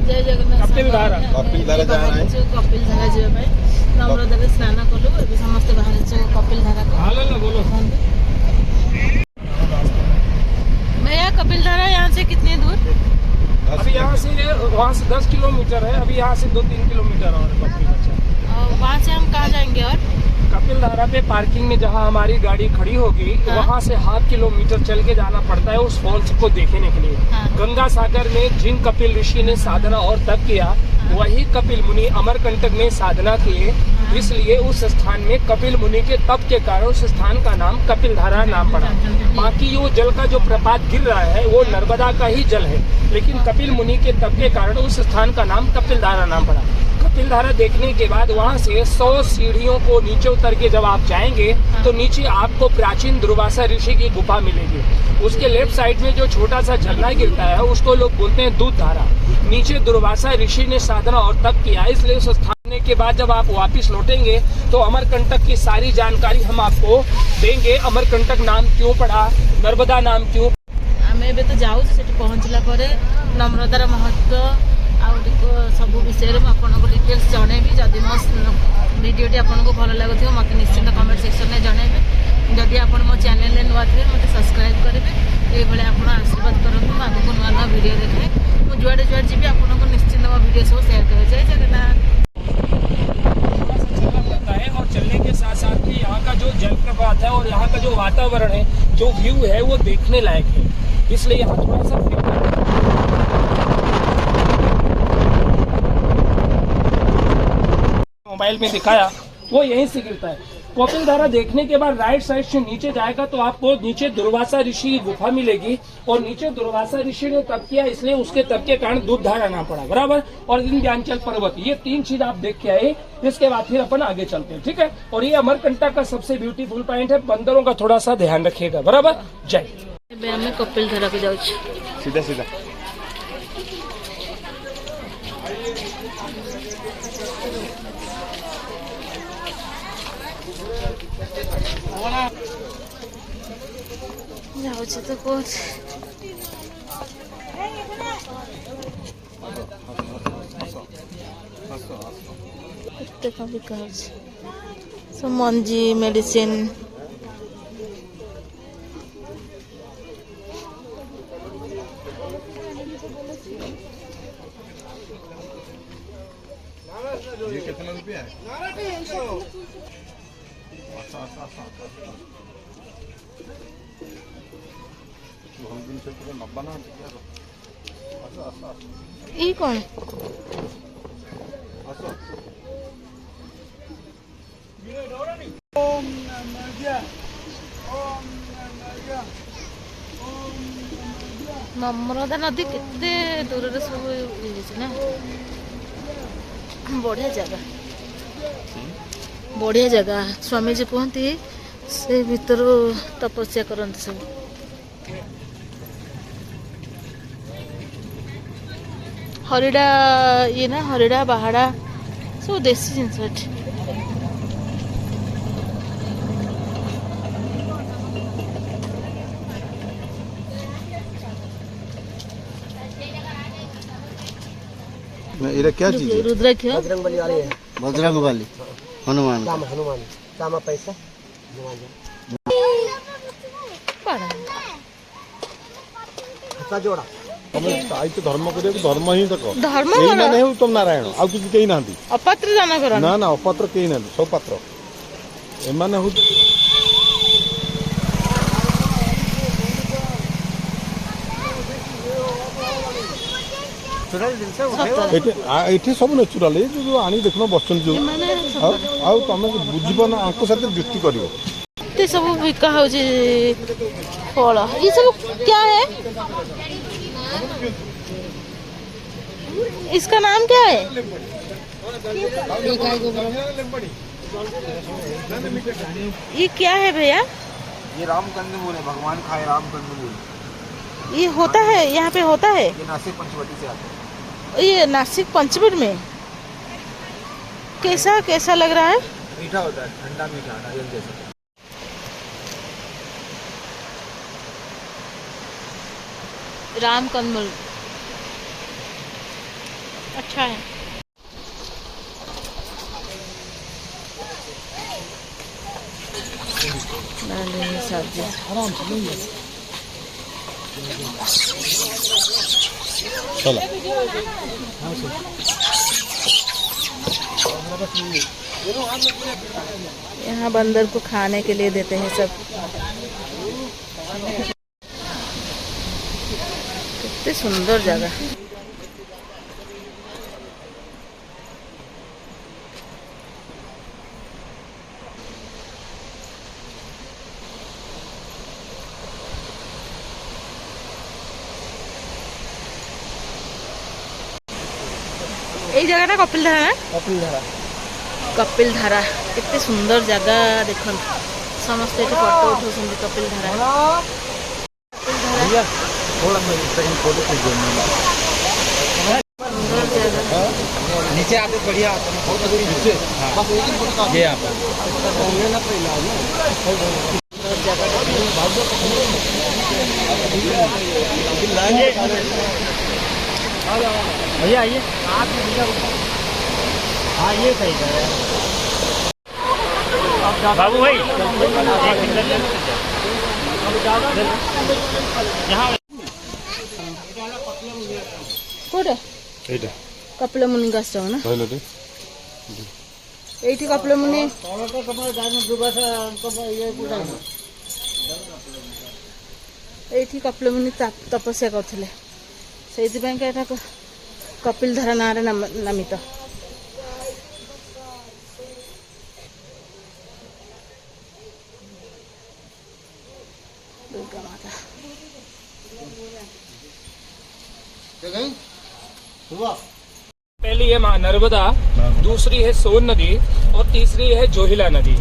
जय जगन्नाथ कपिल धारा कपिल धारा जीवा नम्रता स्नान कलु समस्त बाहर कपिल धारा बोलो। भैया कपिल धारा यहाँ से कितनी दूर? अभी यहाँ से वहाँ से 10 किलोमीटर है, अभी यहाँ से 2-3 किलोमीटर और वहाँ से हम कहाँ जाएंगे? और कपिल धारा पे पार्किंग में जहाँ हमारी गाड़ी खड़ी होगी, हाँ? वहाँ से 1/2 किलोमीटर चल के जाना पड़ता है उस फॉल्स को देखने के लिए। हाँ? गंगा सागर में जिन कपिल ऋषि ने साधना और तप किया, हाँ? वही कपिल मुनि अमरकंटक में साधना किए। हाँ? इसलिए उस स्थान में कपिल मुनि के तप के कारण उस स्थान का नाम कपिल धारा नाम पड़ा। बाकी वो जल का जो प्रपात गिर रहा है वो नर्मदा का ही जल है, लेकिन कपिल मुनि के तप के कारण उस स्थान का नाम कपिल धारा नाम पड़ा। कपिल धारा देखने के बाद वहाँ से 100 सीढ़ियों को नीचे उतर के जब आप जाएंगे तो नीचे आपको प्राचीन दुर्वासा ऋषि की गुफा मिलेगी। उसके लेफ्ट साइड में जो छोटा सा झरना गिरता है उसको लोग बोलते हैं दूध धारा। नीचे दुर्वासा ऋषि ने साधना और तप किया, इसलिए उस स्थान के बाद जब आप वापिस लौटेंगे तो अमरकंटक की सारी जानकारी हम आपको देंगे। अमरकंटक नाम क्यों पड़ा, नर्मदा नाम क्यों। आमे एबे तो जाऊ से पहुँचला परे नम्रतार महत्व सब विषय में आपको डिटेल्स जनइबी। जदि मो भिडियोटी आपको भल लगुव मत निश्चिंत कमेंट सेक्शन में जनइबे। जदि आप मो चैनल नुआ थे मत सब्सक्राइब करेंगे। ये आप आशीर्वाद करूँ आगे नुआ नुआ वीडियो देखे मुझे जुआड़े जुआड़े जी आपको निश्चिंत मो वीडियो सब शेयर करें। जय जगन्नाथ। और चलने के साथ साथ ही यहाँ का जो जलप्रपात है और यहाँ का जो वातावरण है, जो व्यू है वो देखने लायक है, इसलिए यहाँ थोड़ा सा मोबाइल में दिखाया वो यहीं से गिरता है। कपिल धारा देखने के बाद राइट साइड से नीचे जाएगा तो आपको नीचे दुर्वासा ऋषि की गुफा मिलेगी और नीचे दुर्वासा ऋषि ने तप किया, इसलिए उसके तप के कारण दूध धारा नाम पड़ा, बराबर। और विंध्याचल पर्वत, ये 3 चीज आप देख के आए। इसके बाद फिर अपन आगे चलते हैं, ठीक है। और ये अमरकंटक का सबसे ब्यूटीफुल पॉइंट है, बंदरों का थोड़ा सा ध्यान रखिएगा, बराबर। जय। कपिल धारा को जाऊँ सीधा सीधा जाऊँ तो कौन सब मंजी मेडिसिन ये कितना रुपया है? ये कौन नम्रता नदी केते दूर सब ना बढ़िया जगह स्वामी जी कहते से भीतर तपस्या करते सब। हरिड़ा ये ना हरिड़ा बाहाड़ा सब देसी जिनस ये क्या चीज है? रुद्राक्ष बजरंगबली वाली है। बजरंगबली हनुमान कामा पैसा जोड़ा तो धर्म कर धर्म ही तक धर्म नहीं हो तुम नारायण आ किसी कहीं ना अपात्र दान कर ना ना अपात्र कहीं ना सब पात्र एमाने हो ये सब नेचुराल जो आनी देख बस जो तुम बुझ ना आपको साथ दृष्टि कर सब बिका हो फल ये सब क्या है? इसका नाम क्या है? ये क्या है भैया? ये राम कंदमूल है, भगवान खाए राम कंदमूल। ये होता है यहाँ पे होता है? ये नासिक पंचवटी से आता है। ये नासिक पंचवटी में कैसा कैसा लग रहा है? मीठा होता है, ठंडा मीठा नारियल जैसा। राम कंदमूल अच्छा है। सब्जी चलो यहाँ बंदर को खाने के लिए देते हैं सब। कितनी सुंदर जगह। এই জায়গাটা কপিলধারা না? কপিলধারা কেতে সুন্দর জায়গা দেখুন। সমস্ত এটি ফটো উঠাউଛନ୍ତି কপিলধারা। सुंदर जगह। नीचे आप बढ़िया ये आप भैया आइए आप। हाँ ये सही है बाबू भाई। कोटे এইটা कपिल मुनि गाछ ना তাহলে রে এইটি कपिल मुनि এইটি कपिल मुनि तपस्या करथिले सेति बैंक एटा कपिलधारा नारे नामित। दुर्गा माता पहली है माँ नर्मदा, दूसरी है सोन नदी और तीसरी है जोहिला नदी।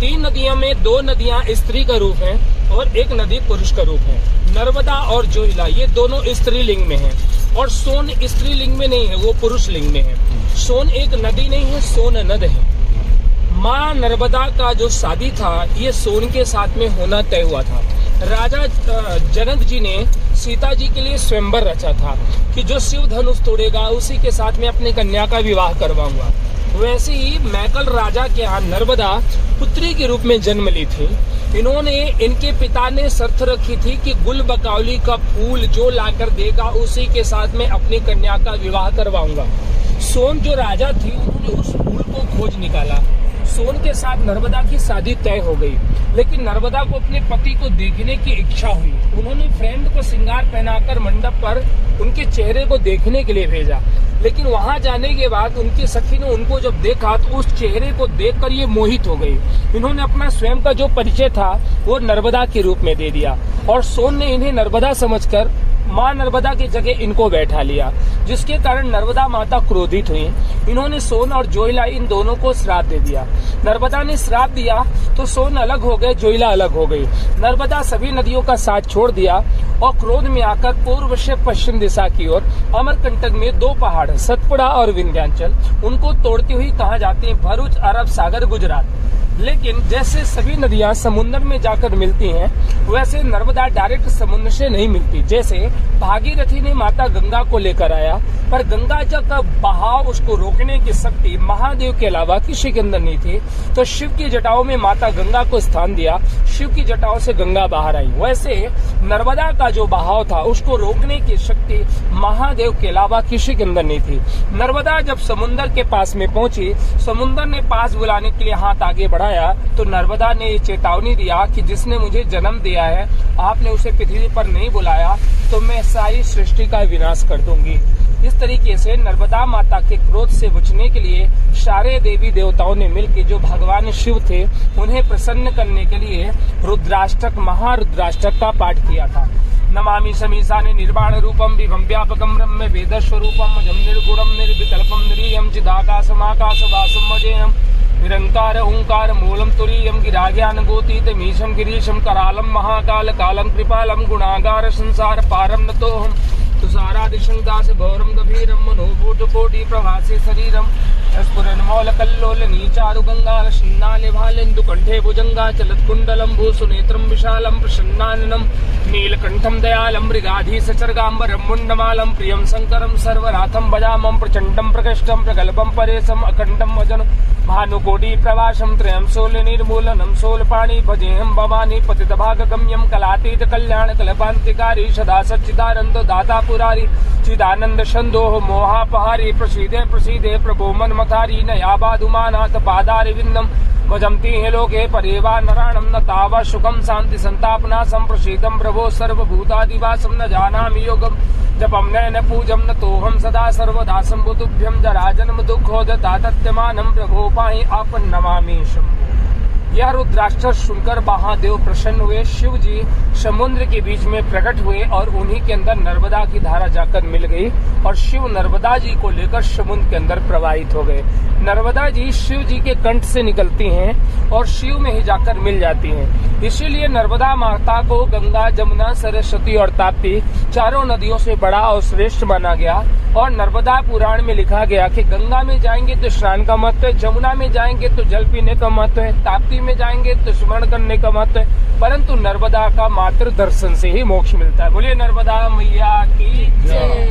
3 नदियों में 2 नदियां स्त्री का रूप हैं और एक नदी पुरुष का रूप है। नर्मदा और जोहिला ये दोनों स्त्रीलिंग में हैं और सोन स्त्रीलिंग में नहीं है, वो पुरुष लिंग में है। सोन एक नदी नहीं है, सोन नद है। माँ नर्मदा का जो शादी था ये सोन के साथ में होना तय हुआ था। राजा जनक जी ने सीता जी के लिए स्वयंवर रचा था कि जो शिव धनुष तोड़ेगा उसी के साथ में अपनी कन्या का विवाह करवाऊंगा। वैसे ही मैकल राजा के यहाँ नर्मदा पुत्री के रूप में जन्म ली थी। इन्होंने इनके पिता ने शर्त रखी थी कि गुल बकौली का फूल जो लाकर देगा उसी के साथ में अपनी कन्या का विवाह करवाऊंगा। सोन जो राजा थी उन्होंने उस फूल को खोज निकाला। सोन के साथ नर्मदा की शादी तय हो गई, लेकिन नर्मदा को अपने पति को देखने की इच्छा हुई। उन्होंने फ्रेंड को श्रृंगार पहनाकर मंडप पर उनके चेहरे को देखने के लिए भेजा, लेकिन वहां जाने के बाद उनकी सखी ने उनको जब देखा तो उस चेहरे को देखकर ये मोहित हो गई। इन्होंने अपना स्वयं का जो परिचय था वो नर्मदा के रूप में दे दिया और सोन ने इन्हें नर्मदा समझकर माँ नर्मदा की जगह इनको बैठा लिया, जिसके कारण नर्मदा माता क्रोधित हुई। इन्होंने सोन और जोहिला इन दोनों को श्राप दे दिया। नर्मदा ने श्राप दिया तो सोन अलग हो गए, जोहिला अलग हो गई। नर्मदा सभी नदियों का साथ छोड़ दिया और क्रोध में आकर पूर्व से पश्चिम दिशा की ओर अमरकंटक में 2 पहाड़ सतपुड़ा और विंध्याचल उनको तोड़ती हुई कहाँ जाती है भरूच, अरब सागर, गुजरात। लेकिन जैसे सभी नदियां समुद्र में जाकर मिलती हैं, वैसे नर्मदा डायरेक्ट समुद्र से नहीं मिलती। जैसे भागीरथी ने माता गंगा को लेकर आया, पर गंगा जब का बहाव उसको रोकने की शक्ति महादेव के अलावा किसी के अंदर नहीं थी, तो शिव की जटाओं में माता गंगा को स्थान दिया। शिव की जटाओं से गंगा बाहर आई। वैसे नर्मदा का जो बहाव था उसको रोकने की शक्ति महादेव के अलावा किसी के अंदर नहीं थी। नर्मदा जब समुद्र के पास में पहुंची, समुद्र ने पास बुलाने के लिए हाथ आगे बढ़ाया तो नर्मदा ने ये चेतावनी दिया कि जिसने मुझे जन्म दिया है, आपने उसे पृथ्वी पर नहीं बुलाया तो मैं सारी सृष्टि का विनाश कर दूंगी। इस तरीके से नर्मदा माता के क्रोध से बचने के लिए सारे देवी देवताओं ने मिलकर जो भगवान शिव थे उन्हें प्रसन्न करने के लिए रुद्राष्टक, महारुद्राष्टक का पाठ किया था। नमामि समीसानि निर्वाण रूपम विभम व्यापकम ब्रह्म वेद स्वरूपम अजम निर्गुणम निर्विकल्पम निरीयम चिदाकाशमाकाश वासम अजेयम निरंकार ओंकार मूलम तुरीयम गिराज्ञान गोतीत मीशम गिरीशम करालम महाकाल कालम कृपालम गुणागार संसार पारम नतोहम तुषारादिशंकाश गौरम गभीरम मनोभूत कोटि प्रभासे शरीरम स्फुरन्मौलकल्लोल नीचारु गंगा शिन्नालिभालेन्दु कंठे भुजंगा चलत्कुण्डलं भूसुनेत्रं विशालं प्रसन्नाननं नीलकण्ठं दयालं मृगाधीसचर्गाम्बरं मुण्डमालं प्रियं शङ्करं सर्वनाथं भजामं प्रचण्डं प्रकृष्टं प्रगल्भं परेशम् अखण्डं वजनं भानुकोटि प्रवासं त्रयं शूलनिर्मूलनं शूलपाणि भजेऽहं भवानी पतितभागगम्यं कलातीत कल्याण कल्पान्तिकारी सदा सच्चिदानन्द दाता पुरारी चिदानंद संदोह मोहापहारी प्रसीदे प्रसीदे प्रभो मन्मथारी नयाबाधुमानाथ पादारविन्दं भजन्ति हे लोके परेवा नराणं न तावा सुखं शान्ति संतापना संप्रसीदं प्रभो सर्वभूतादिवासं न जानामि योगं जपं न पूजं न तोहं सदा सर्वदा शम्भुतुभ्यं जराजन्म दुःखोदतातत्यमानं प्रभो पाहि आपन्नमामि शम्भो। यह रुद्राक्षर सुनकर महादेव प्रसन्न हुए। शिव जी समुद्र के बीच में प्रकट हुए और उन्हीं के अंदर नर्मदा की धारा जाकर मिल गई और शिव नर्मदा जी को लेकर समुद्र के अंदर प्रवाहित हो गए। नर्मदा जी शिव जी के कंठ से निकलती हैं और शिव में ही जाकर मिल जाती हैं। इसीलिए नर्मदा माता को गंगा, जमुना, सरस्वती और ताप्ती चारों नदियों से बड़ा और श्रेष्ठ माना गया। और नर्मदा पुराण में लिखा गया कि गंगा में जाएंगे तो स्नान का महत्व है, जमुना में जाएंगे तो जल पीने का महत्व है, ताप्ती में जाएंगे तो स्मरण करने का महत्व है, परंतु नर्मदा का मात्र दर्शन से ही मोक्ष मिलता है। बोलिए नर्मदा मैया की जय।